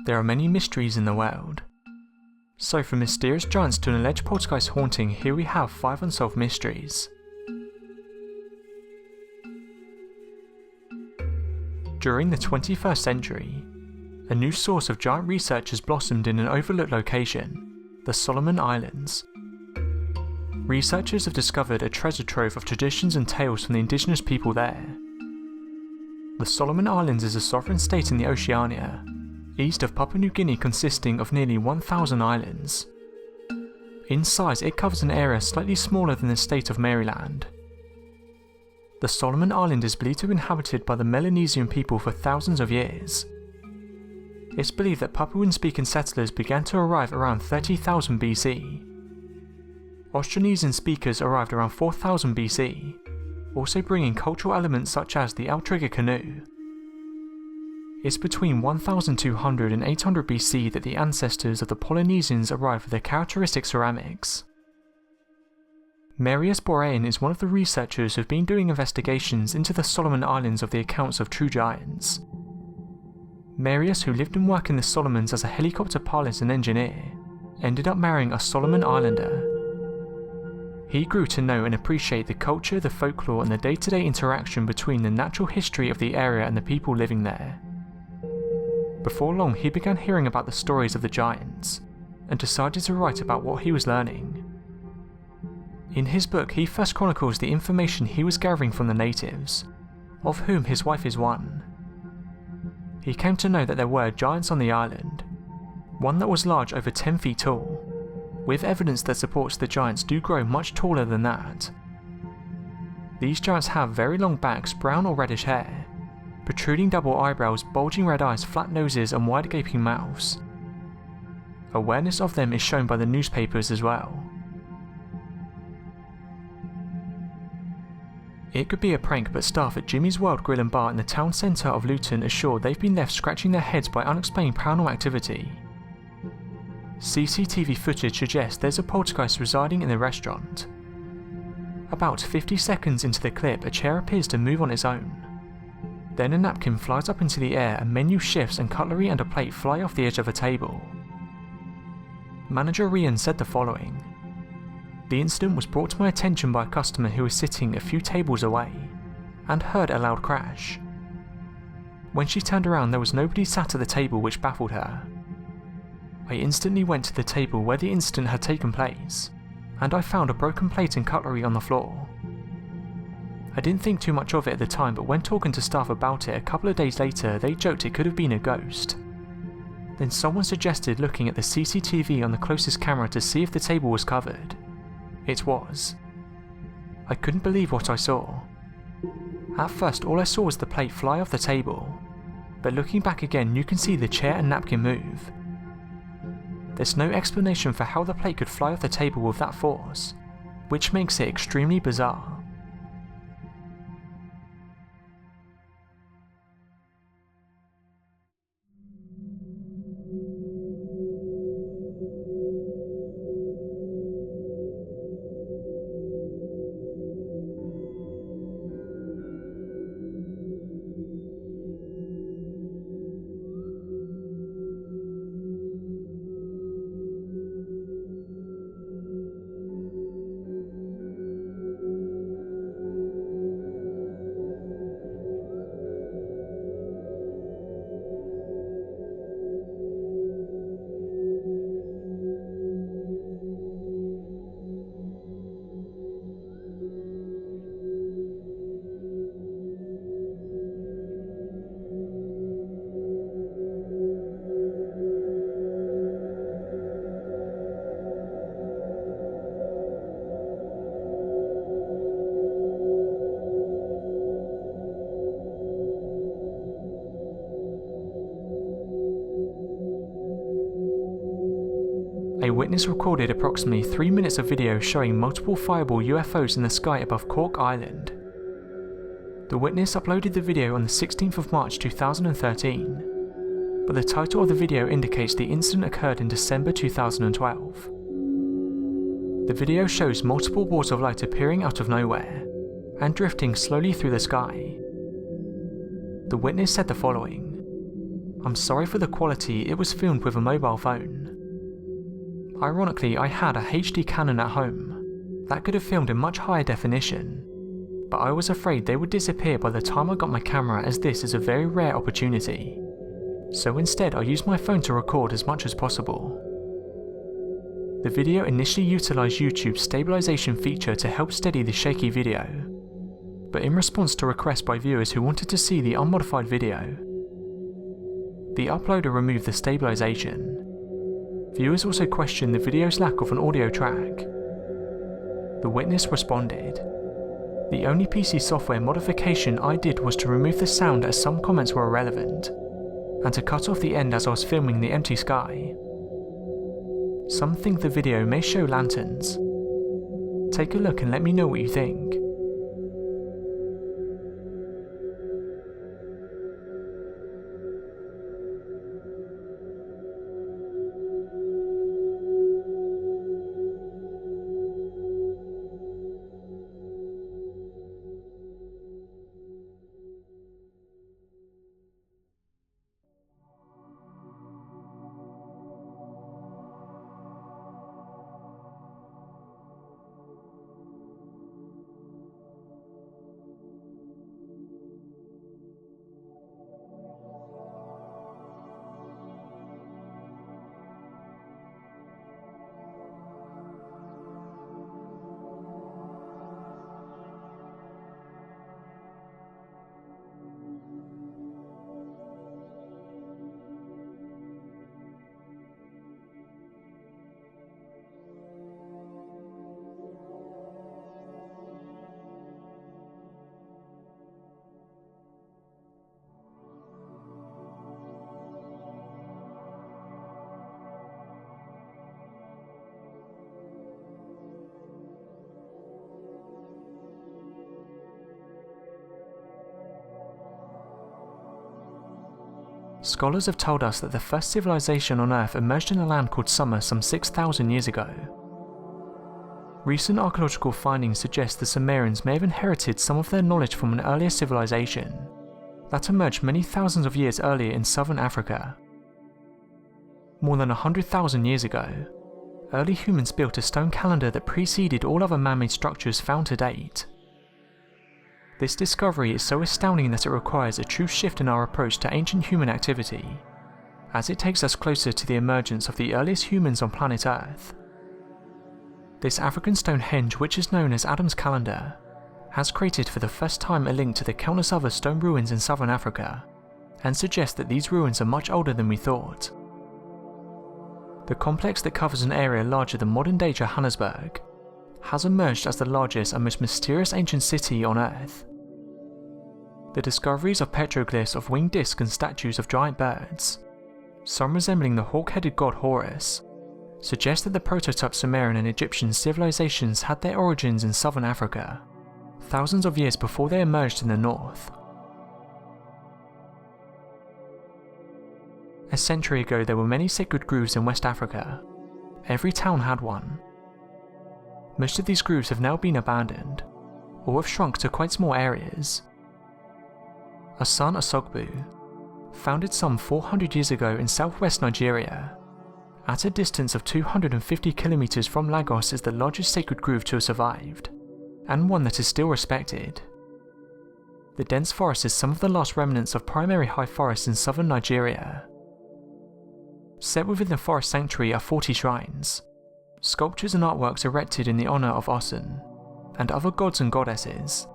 There are many mysteries in the world. So from mysterious giants to an alleged poltergeist haunting, here we have 5 unsolved mysteries. During the 21st century, a new source of giant research has blossomed in an overlooked location, the Solomon Islands. Researchers have discovered a treasure trove of traditions and tales from the indigenous people there. The Solomon Islands is a sovereign state in the Oceania, east of Papua New Guinea, consisting of nearly 1,000 islands. In size, it covers an area slightly smaller than the state of Maryland. The Solomon Island is believed to have been inhabited by the Melanesian people for thousands of years. It's believed that Papuan-speaking settlers began to arrive around 30,000 BC. Austronesian speakers arrived around 4000 BC, also bringing cultural elements such as the outrigger canoe. It's between 1200 and 800 BC that the ancestors of the Polynesians arrived with their characteristic ceramics. Marius Borain is one of the researchers who have been doing investigations into the Solomon Islands of the accounts of true giants. Marius, who lived and worked in the Solomons as a helicopter pilot and engineer, ended up marrying a Solomon Islander. He grew to know and appreciate the culture, the folklore, and the day-to-day interaction between the natural history of the area and the people living there. Before long, he began hearing about the stories of the giants, and decided to write about what he was learning. In his book, he first chronicles the information he was gathering from the natives, of whom his wife is one. He came to know that there were giants on the island, one that was large, over 10 feet tall, with evidence that supports the giants do grow much taller than that. These giants have very long backs, brown or reddish hair, protruding double eyebrows, bulging red eyes, flat noses, and wide gaping mouths. Awareness of them is shown by the newspapers as well. It could be a prank, but staff at Jimmy's World Grill and Bar in the town centre of Luton assure they've been left scratching their heads by unexplained paranormal activity. CCTV footage suggests there's a poltergeist residing in the restaurant. About 50 seconds into the clip, a chair appears to move on its own. Then a napkin flies up into the air, a menu shifts, and cutlery and a plate fly off the edge of a table. Manager Rian said the following: "The incident was brought to my attention by a customer who was sitting a few tables away, and heard a loud crash. When she turned around, there was nobody sat at the table, which baffled her. I instantly went to the table where the incident had taken place, and I found a broken plate and cutlery on the floor. I didn't think too much of it at the time, but when talking to staff about it a couple of days later, they joked it could have been a ghost. Then someone suggested looking at the CCTV on the closest camera to see if the table was covered. It was. I couldn't believe what I saw. At first, all I saw was the plate fly off the table, but looking back again, you can see the chair and napkin move. There's no explanation for how the plate could fly off the table with that force, which makes it extremely bizarre." A witness recorded approximately 3 minutes of video showing multiple fireball UFOs in the sky above Cork Island. The witness uploaded the video on the 16th of March 2013, but the title of the video indicates the incident occurred in December 2012. The video shows multiple balls of light appearing out of nowhere and drifting slowly through the sky. The witness said the following: I'm sorry for the quality, it was filmed with a mobile phone. Ironically, I had a HD Canon at home that could have filmed in much higher definition, but I was afraid they would disappear by the time I got my camera, as this is a very rare opportunity. So instead I used my phone to record as much as possible. The video initially utilised YouTube's stabilisation feature to help steady the shaky video, but in response to requests by viewers who wanted to see the unmodified video, the uploader removed the stabilisation. Viewers also questioned the video's lack of an audio track. The witness responded, "The only PC software modification I did was to remove the sound as some comments were irrelevant, and to cut off the end as I was filming the empty sky. Some think the video may show lanterns. Take a look and let me know what you think." Scholars have told us that the first civilization on Earth emerged in a land called Sumer some 6,000 years ago. Recent archaeological findings suggest the Sumerians may have inherited some of their knowledge from an earlier civilization that emerged many thousands of years earlier in southern Africa. More than 100,000 years ago, early humans built a stone calendar that preceded all other man-made structures found to date. This discovery is so astounding that it requires a true shift in our approach to ancient human activity, as it takes us closer to the emergence of the earliest humans on planet Earth. This African Stonehenge, which is known as Adam's Calendar, has created for the first time a link to the countless other stone ruins in southern Africa, and suggests that these ruins are much older than we thought. The complex that covers an area larger than modern-day Johannesburg has emerged as the largest and most mysterious ancient city on Earth. The discoveries of petroglyphs of winged discs and statues of giant birds, some resembling the hawk-headed god Horus, suggest that the prototype Sumerian and Egyptian civilizations had their origins in southern Africa, thousands of years before they emerged in the north. A century ago there were many sacred groves in West Africa. Every town had one. Most of these groves have now been abandoned, or have shrunk to quite small areas. Asan Asogbu, founded some 400 years ago in southwest Nigeria, at a distance of 250 kilometers from Lagos, is the largest sacred grove to have survived, and one that is still respected. The dense forest is some of the last remnants of primary high forests in southern Nigeria. Set within the forest sanctuary are 40 shrines, sculptures and artworks erected in the honour of Osun, and other gods and goddesses.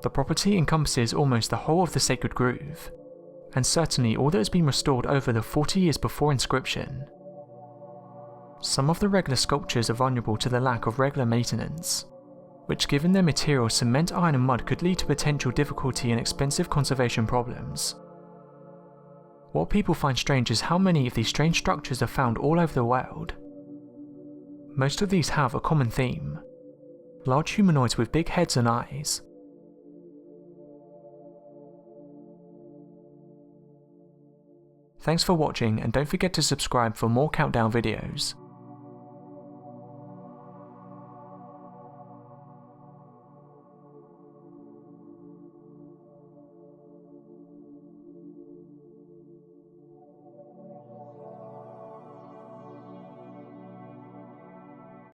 The property encompasses almost the whole of the sacred grove, and certainly all that has been restored over the 40 years before inscription. Some of the regular sculptures are vulnerable to the lack of regular maintenance, which given their material cement, iron and mud could lead to potential difficulty and expensive conservation problems. What people find strange is how many of these strange structures are found all over the world. Most of these have a common theme: large humanoids with big heads and eyes. Thanks for watching, and don't forget to subscribe for more countdown videos.